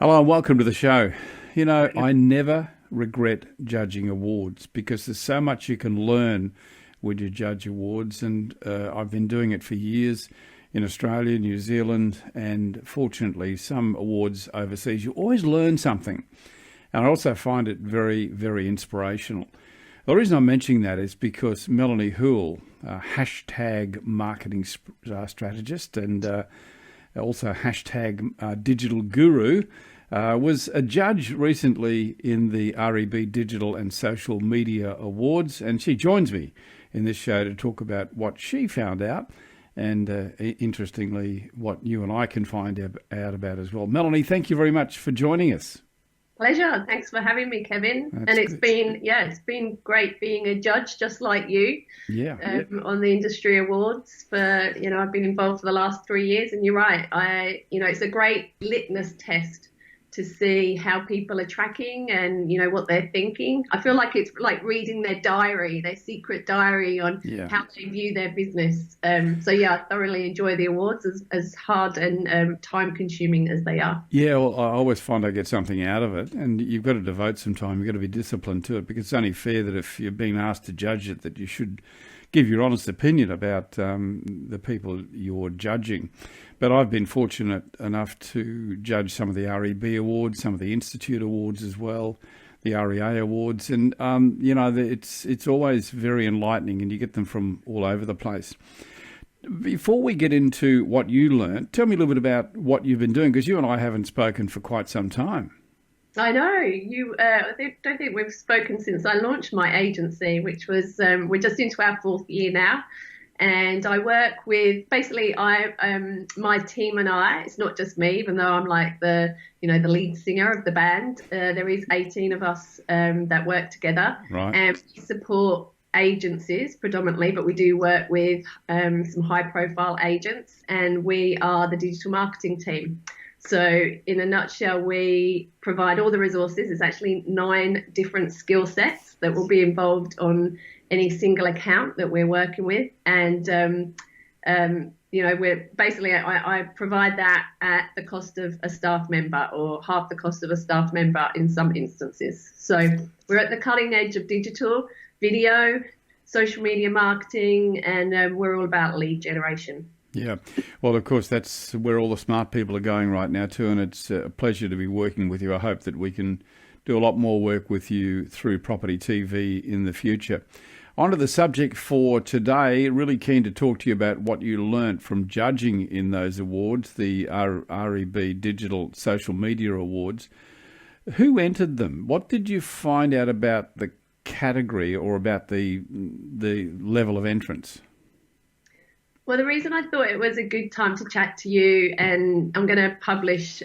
Hello and welcome to the show. You know, I never regret judging awards because there's so much you can learn when you judge awards, and I've been doing it for years in Australia, New Zealand, and fortunately some awards overseas. You always learn something, and I also find it very, very inspirational. The reason I'm mentioning that is because Melanie Hoole, hashtag marketing strategist and also hashtag digital guru, was a judge recently in the REB Digital and Social Media Awards, and she joins me in this show to talk about what she found out and, interestingly, what you and I can find out about as well. Melanie, thank you very much for joining us. Pleasure. Thanks for having me, Kevin. That's and it's good. it's been great being a judge just like you Yeah. on the industry awards I've been involved for the last 3 years, and you're right. It's a great litmus test to see how people are tracking and, what they're thinking. I feel like it's like reading their diary, their secret diary on Yeah. how they view their business. I thoroughly enjoy the awards as hard and time consuming as they are. Yeah, well, I always find I get something out of it, and you've got to devote some time. You've got to be disciplined to it, because it's only fair that if you're being asked to judge it, that you should give your honest opinion about the people you're judging. But I've been fortunate enough to judge some of the REB awards, some of the Institute awards as well, the REA awards, and it's always very enlightening, and you get them from all over the place. Before we get into what you learnt, tell me a little bit about what you've been doing, because you and I haven't spoken for quite some time. I know you. Don't think we've spoken since I launched my agency, which was we're just into our 4th year now, and I work with my team and I. It's not just me, even though I'm like the lead singer of the band. There is 18 of us that work together, Right. and we support agencies predominantly, but we do work with some high-profile agents, and we are the digital marketing team. So in a nutshell, we provide all the resources. It's actually 9 different skill sets that will be involved on any single account that we're working with. And, I provide that at the cost of a staff member, or half the cost of a staff member in some instances. So we're at the cutting edge of digital, video, social media marketing, and we're all about lead generation. Yeah. Well, of course, that's where all the smart people are going right now too, and it's a pleasure to be working with you. I hope that we can do a lot more work with you through Property TV in the future. On to the subject for today. Really keen to talk to you about what you learnt from judging in those awards, the REB Digital Social Media Awards. Who entered them? What did you find out about the category, or about the level of entrance? Well, the reason I thought it was a good time to chat to you, and I'm going to publish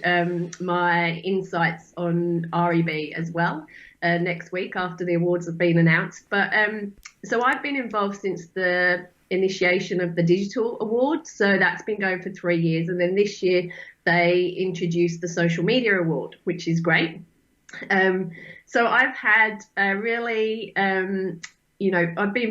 my insights on REB as well next week after the awards have been announced. But so I've been involved since the initiation of the Digital Award. So that's been going for 3 years. And then this year they introduced the Social Media Award, which is great. So I've had I've been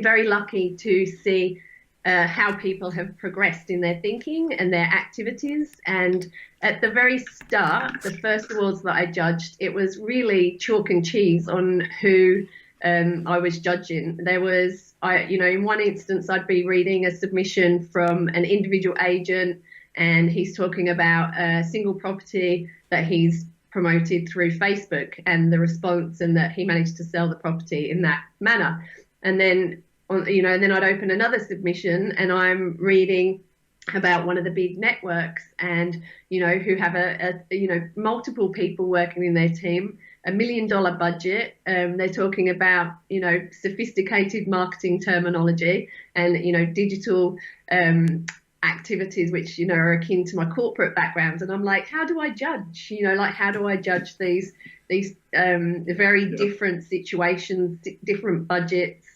very lucky to see how people have progressed in their thinking and their activities. And at the very start, the first awards that I judged, it was really chalk and cheese on who I was judging. There was, in one instance, I'd be reading a submission from an individual agent, and he's talking about a single property that he's promoted through Facebook and the response, and that he managed to sell the property in that manner. And then then I'd open another submission, and I'm reading about one of the big networks, and, who have multiple people working in their team, $1 million budget. They're talking about, sophisticated marketing terminology and, digital activities, which, are akin to my corporate background. And I'm like, how do I judge? How do I judge these very different situations, different budgets?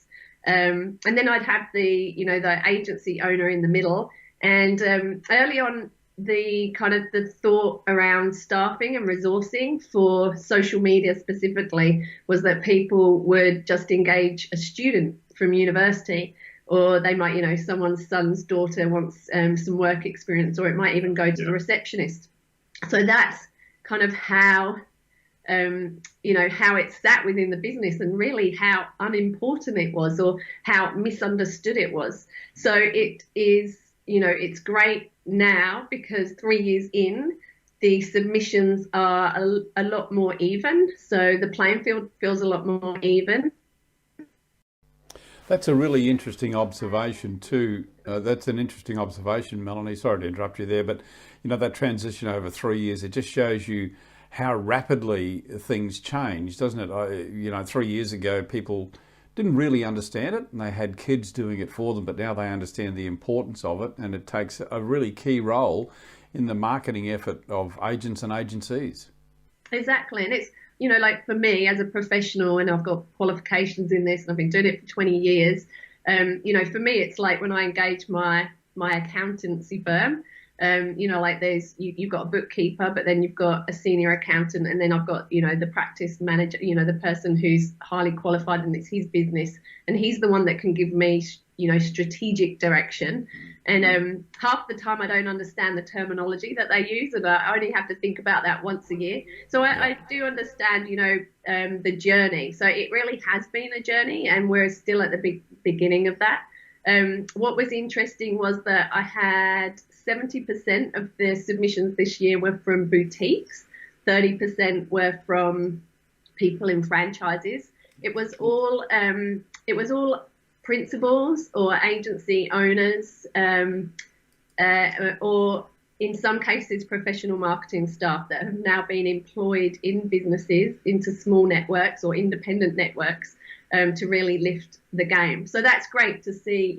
And then I'd have the agency owner in the middle. And early on, the thought around staffing and resourcing for social media specifically was that people would just engage a student from university, or they might, someone's son's daughter wants some work experience, or it might even go to the receptionist. So that's kind of how how it sat within the business and really how unimportant it was or how misunderstood it was. So it is, it's great now because 3 years in, the submissions are a lot more even. So the playing field feels a lot more even. That's a really interesting observation too. That's an interesting observation, Melanie. Sorry to interrupt you there, but that transition over 3 years, it just shows you how rapidly things change, doesn't it? 3 years ago, people didn't really understand it, and they had kids doing it for them, but now they understand the importance of it, and it takes a really key role in the marketing effort of agents and agencies. Exactly, and it's like for me as a professional, and I've got qualifications in this, and I've been doing it for 20 years. For me, it's like when I engage my accountancy firm. Like you've got a bookkeeper, but then you've got a senior accountant, and then I've got, the practice manager, the person who's highly qualified and it's his business, and he's the one that can give me, strategic direction. And half the time I don't understand the terminology that they use, and I only have to think about that once a year. So I do understand, the journey. So it really has been a journey, and we're still at the beginning of that. What was interesting was that I had 70% of the submissions this year were from boutiques, 30% were from people in franchises. It was all principals or agency owners, or in some cases professional marketing staff that have now been employed in businesses into small networks or independent networks to really lift the game. So that's great to see,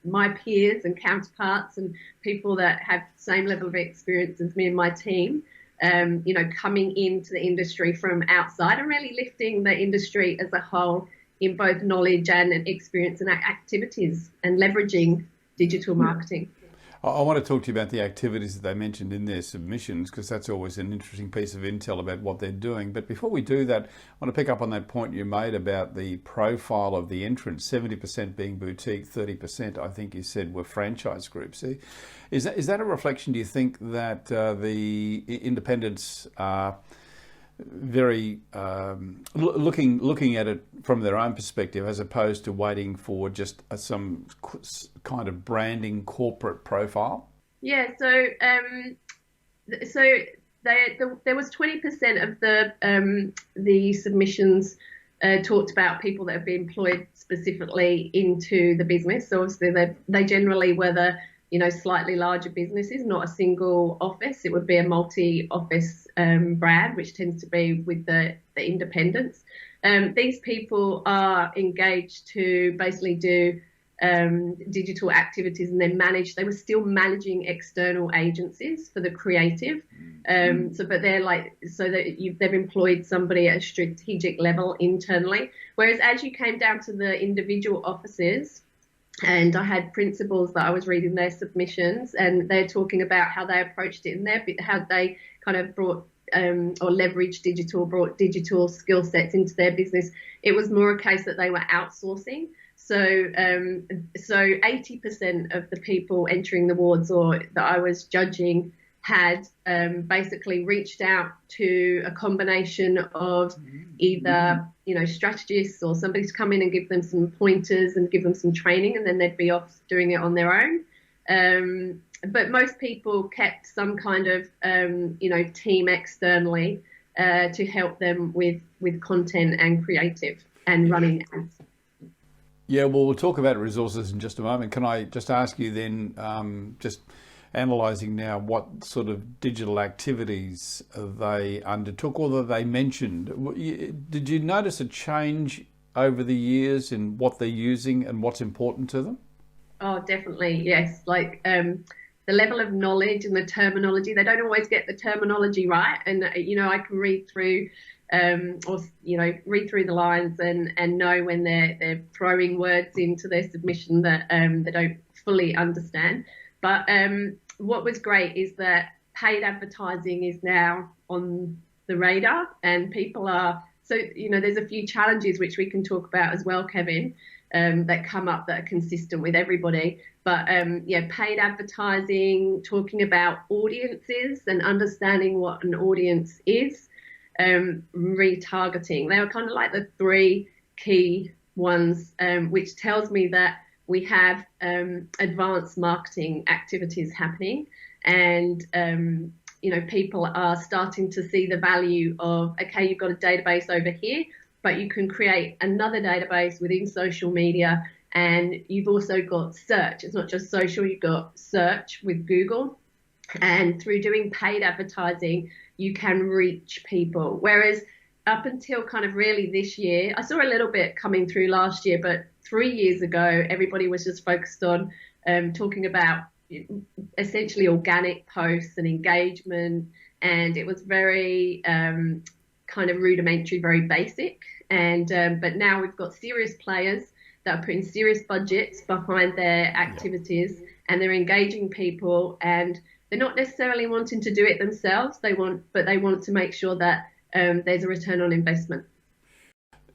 my peers and counterparts and people that have the same level of experience as me and my team, coming into the industry from outside and really lifting the industry as a whole in both knowledge and experience and activities and leveraging digital marketing. I want to talk to you about the activities that they mentioned in their submissions, because that's always an interesting piece of intel about what they're doing. But before we do that, I want to pick up on that point you made about the profile of the entrants, 70% being boutique, 30% I think you said were franchise groups. Is that a reflection, do you think, that the independents are very looking at it from their own perspective, as opposed to waiting for just some kind of branding corporate profile? Yeah, so there was 20% of the submissions talked about people that have been employed specifically into the business. So obviously they generally were the slightly larger businesses, not a single office. It would be a multi-office brand, which tends to be with the independents. These people are engaged to basically do digital activities and then they were still managing external agencies for the creative. But they've employed somebody at a strategic level internally. Whereas as you came down to the individual offices, and I had principals that I was reading their submissions, and they're talking about how they approached it and how they kind of brought or leveraged brought digital skill sets into their business. It was more a case that they were outsourcing. So 80% of the people entering the wards or that I was judging had basically reached out to a combination of either strategists or somebody to come in and give them some pointers and give them some training, and then they'd be off doing it on their own. But most people kept some kind of team externally to help them with content and creative and running ads. Yeah, well, we'll talk about resources in just a moment. Can I just ask you then, just analysing now what sort of digital activities they undertook or that they mentioned, did you notice a change over the years in what they're using and what's important to them? Oh, definitely, yes. Like the level of knowledge and the terminology, they don't always get the terminology right. And, I can read through read through the lines and know when they're throwing words into their submission that they don't fully understand. But what was great is that paid advertising is now on the radar, and people are, so, there's a few challenges which we can talk about as well, Kevin. that come up that are consistent with everybody. But yeah, paid advertising, talking about audiences and understanding what an audience is, retargeting. They were kind of like the three key ones, which tells me that we have advanced marketing activities happening, and people are starting to see the value of, okay, you've got a database over here, but you can create another database within social media, and you've also got search. It's not just social, you've got search with Google, and through doing paid advertising, you can reach people. Whereas up until kind of really this year, I saw a little bit coming through last year, but 3 years ago, everybody was just focused on talking about essentially organic posts and engagement, and it was very kind of rudimentary, very basic. And but now we've got serious players that are putting serious budgets behind their activities, and they're engaging people, and they're not necessarily wanting to do it themselves. They want to make sure that there's a return on investment.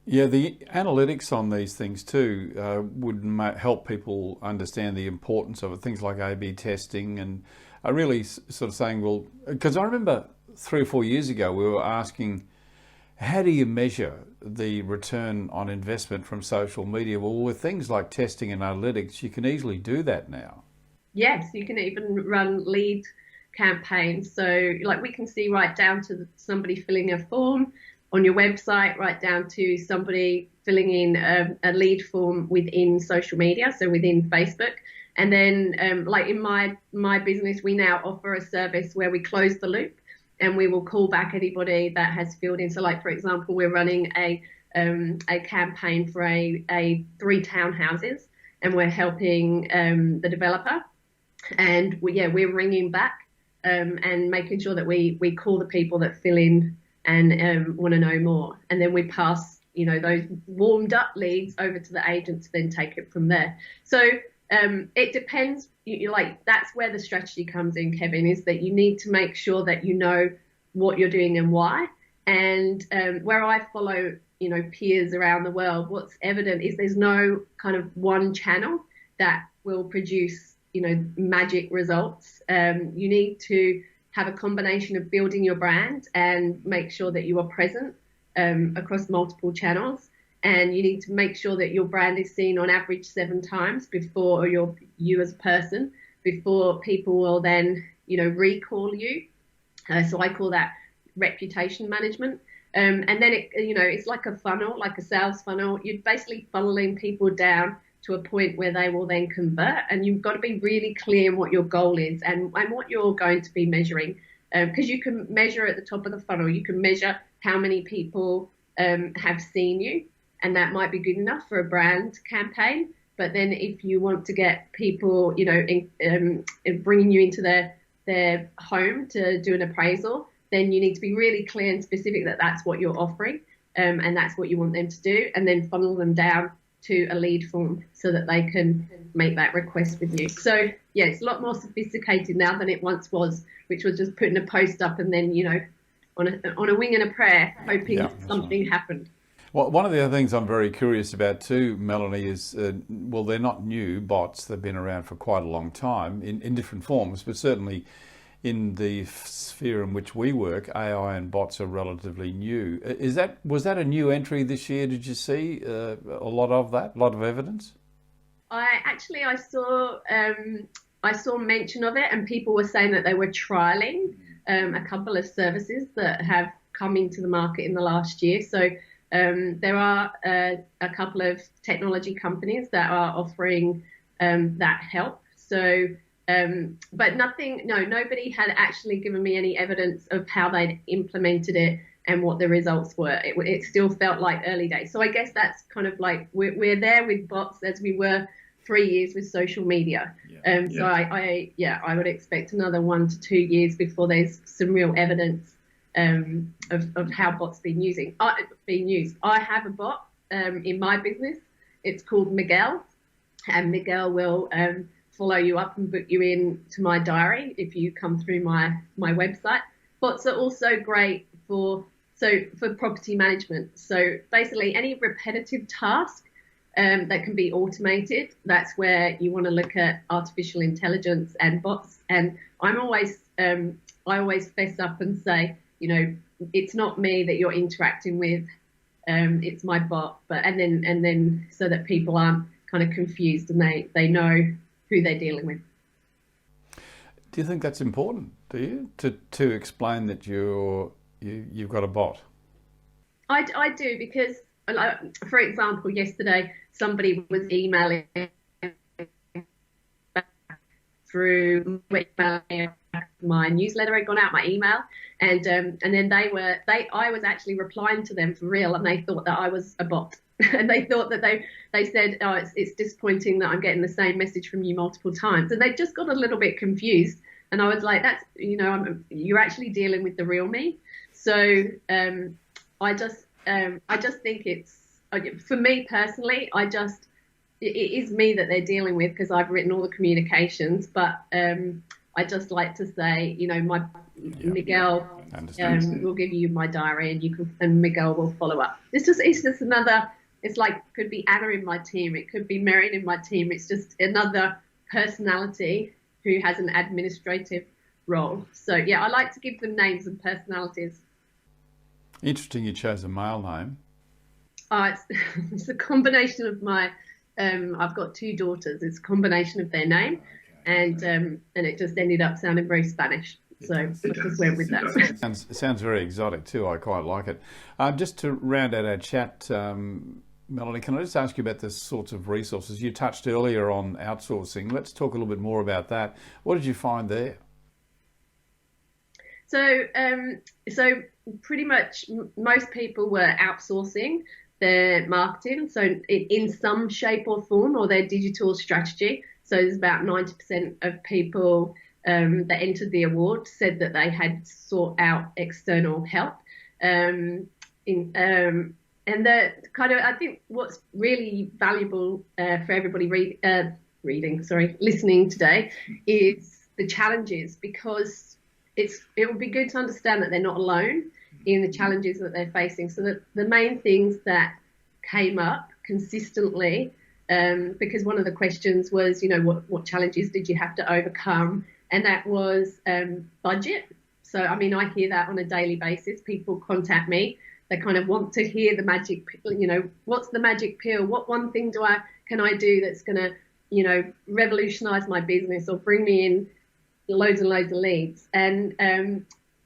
Yeah, the analytics on these things too would help people understand the importance of it. Things like A/B testing, and are really sort of saying, well, because I remember 3 or 4 years ago we were asking, how do you measure the return on investment from social media? Well, with things like testing and analytics, you can easily do that now. Yes, you can even run lead campaigns. So like we can see right down to somebody filling a form on your website, right down to somebody filling in a lead form within social media, so within Facebook. And then like in my business, we now offer a service where we close the loop, and we will call back anybody that has filled in. So like, for example, we're running a campaign for a 3 townhouses, and we're helping the developer, and we're ringing back and making sure that we call the people that fill in and want to know more, and then we pass those warmed up leads over to the agent to then take it from there. So it depends. That's where the strategy comes in, Kevin, is that you need to make sure that you know what you're doing and why. And where I follow peers around the world, what's evident is there's no kind of one channel that will produce magic results. You need to have a combination of building your brand and make sure that you are present across multiple channels. And you need to make sure that your brand is seen on average 7 times before you as a person, before people will then, recall you. So I call that reputation management. And then it's like a funnel, like a sales funnel. You're basically funneling people down to a point where they will then convert, and you've got to be really clear in what your goal is and what you're going to be measuring, because you can measure at the top of the funnel. You can measure how many people have seen you, and that might be good enough for a brand campaign. But then if you want to get people, bringing you into their home to do an appraisal, then you need to be really clear and specific that that's what you're offering, and that's what you want them to do, and then funnel them down to a lead form so that they can make that request with you. So yeah, it's a lot more sophisticated now than it once was, which was just putting a post up and then, on a wing and a prayer, hoping something happened. Well, one of the other things I'm very curious about too, Melanie, is, they're not new bots. They've been around for quite a long time in different forms, but certainly in the sphere in which we work, AI and bots are relatively new. Was that a new entry this year? Did you see a lot of evidence? I saw mention of it, and people were saying that they were trialing a couple of services that have come into the market in the last year. So there are a couple of technology companies that are offering that help. So, but nobody had actually given me any evidence of how they'd implemented it and what the results were. It still felt like early days. So I guess that's kind of like we're there with bots as we were 3 years with social media. So I would expect another 1 to 2 years before there's some real evidence of how bots being used. I have a bot in my business. It's called Miguel, and Miguel will follow you up and book you in to my diary if you come through my website. Bots are also great for property management. So basically any repetitive task that can be automated. That's where you want to look at artificial intelligence and bots. And I always fess up and say, it's not me that you're interacting with, it's my bot. And then so that people aren't kind of confused and they know who they're dealing with. Do you think that's important? Do you to explain that you've got a bot? I do, because, for example, yesterday somebody was emailing through my newsletter had gone out, my email, and then I was actually replying to them for real, and they thought that I was a bot. And they thought that they said, oh, it's disappointing that I'm getting the same message from you multiple times, and they just got a little bit confused. And I was like, that's, you're actually dealing with the real me. So I just think it's, for me personally, it is me that they're dealing with, because I've written all the communications. But I just like to say, Miguel will give you my diary, and Miguel will follow up. It's just another. It's like, could be Anna in my team, it could be Marion in my team. It's just another personality who has an administrative role. So yeah, I like to give them names and personalities. Interesting, you chose a male name. It's a combination of my. I've got 2 daughters. It's a combination of their name, and it just ended up sounding very Spanish. So I just went with that. Sounds very exotic too. I quite like it. Just to round out our chat, Melanie, can I just ask you about the sorts of resources you touched earlier on outsourcing? Let's talk a little bit more about that. What did you find there? So pretty much most people were outsourcing their marketing, so in some shape or form, or their digital strategy. So there's about 90% of people that entered the award said that they had sought out external help. And the kind of, I think what's really valuable for everybody listening today is the challenges, because it would be good to understand that they're not alone in the challenges that they're facing. So that the main things that came up consistently, because one of the questions was, what challenges did you have to overcome? And that was budget. So, I mean, I hear that on a daily basis. People contact me. They kind of want to hear the magic, what's the magic pill? What one thing can I do that's going to, revolutionize my business or bring me in loads and loads of leads? And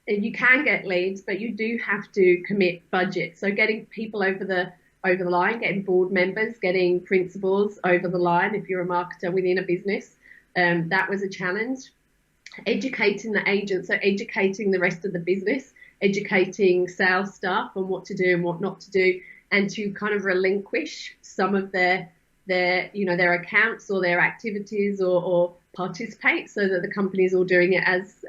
you can get leads, but you do have to commit budget. So getting people over the line, getting board members, getting principals over the line if you're a marketer within a business, that was a challenge. Educating the agent, so educating the rest of the business, educating sales staff on what to do and what not to do, and to kind of relinquish some of their accounts or their activities or participate, so that the company's all doing it as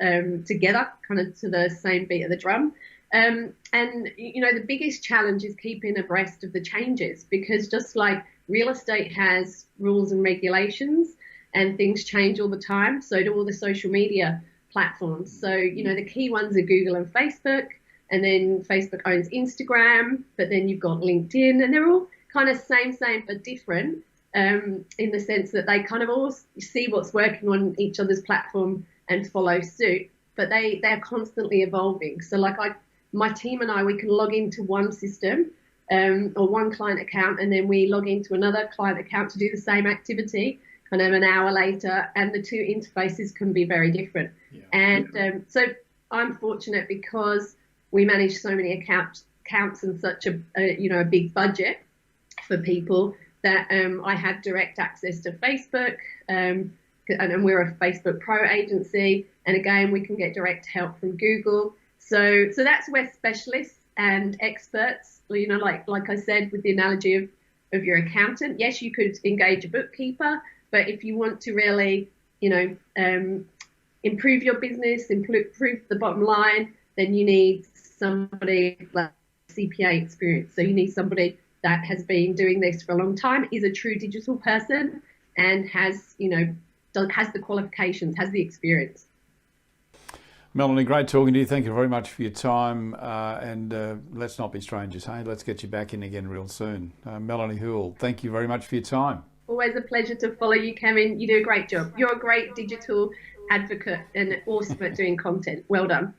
together, kind of to the same beat of the drum. And the biggest challenge is keeping abreast of the changes, because just like real estate has rules and regulations and things change all the time, so do all the social media platforms. So, the key ones are Google and Facebook, and then Facebook owns Instagram, but then you've got LinkedIn, and they're all kind of same, but different, in the sense that they kind of all see what's working on each other's platform and follow suit, but they're constantly evolving. So like my team and we can log into one system or one client account, and then we log into another client account to do the same activity kind of an hour later, and the 2 interfaces can be very different. Yeah. And so I'm fortunate, because we manage so many accounts and such a big budget for people, that I have direct access to Facebook, and we're a Facebook Pro agency, and again we can get direct help from Google. So that's where specialists and experts, like I said with the analogy of your accountant, yes, you could engage a bookkeeper, but if you want to really, improve your business, improve the bottom line, then you need somebody like CPA experience. So you need somebody that has been doing this for a long time, is a true digital person, and has the qualifications, has the experience. Melanie, great talking to you. Thank you very much for your time. And let's not be strangers, hey? Let's get you back in again real soon. Melanie Hoole, thank you very much for your time. Always a pleasure to follow you, Cameron. You do a great job. You're a great digital advocate and awesome at doing content. Well done.